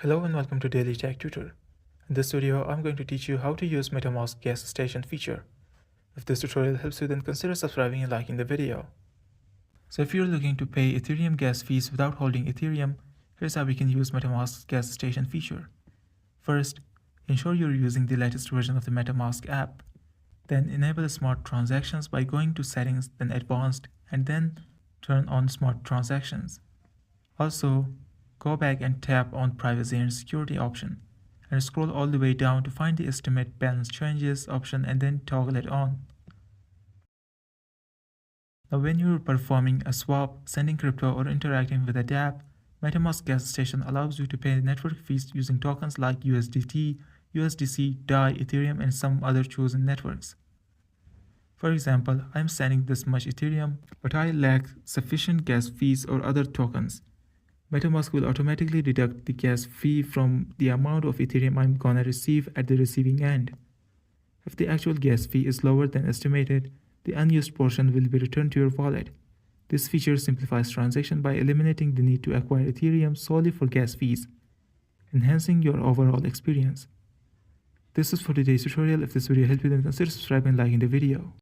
Hello and welcome to Daily Tech Tutor. In this video, I'm going to teach you how to use MetaMask's gas station feature. If this tutorial helps you, then consider subscribing and liking the video. So if you're looking to pay Ethereum gas fees without holding Ethereum, here's how we can use MetaMask's gas station feature. First, ensure you're using the latest version of the MetaMask app. Then enable smart transactions by going to settings, then advanced, and then turn on smart transactions. Also, go back and tap on privacy and security option and scroll all the way down to find the estimate balance changes option and then toggle it on. Now when you're performing a swap, sending crypto or interacting with a dApp, MetaMask gas station allows you to pay network fees using tokens like USDT, USDC, DAI, Ethereum and some other chosen networks. For example, I'm sending this much Ethereum, but I lack sufficient gas fees or other tokens. MetaMask will automatically deduct the gas fee from the amount of Ethereum I'm gonna receive at the receiving end. If the actual gas fee is lower than estimated, the unused portion will be returned to your wallet. This feature simplifies transactions by eliminating the need to acquire Ethereum solely for gas fees, enhancing your overall experience. This is for today's tutorial. If this video helped you, then consider subscribing and liking the video.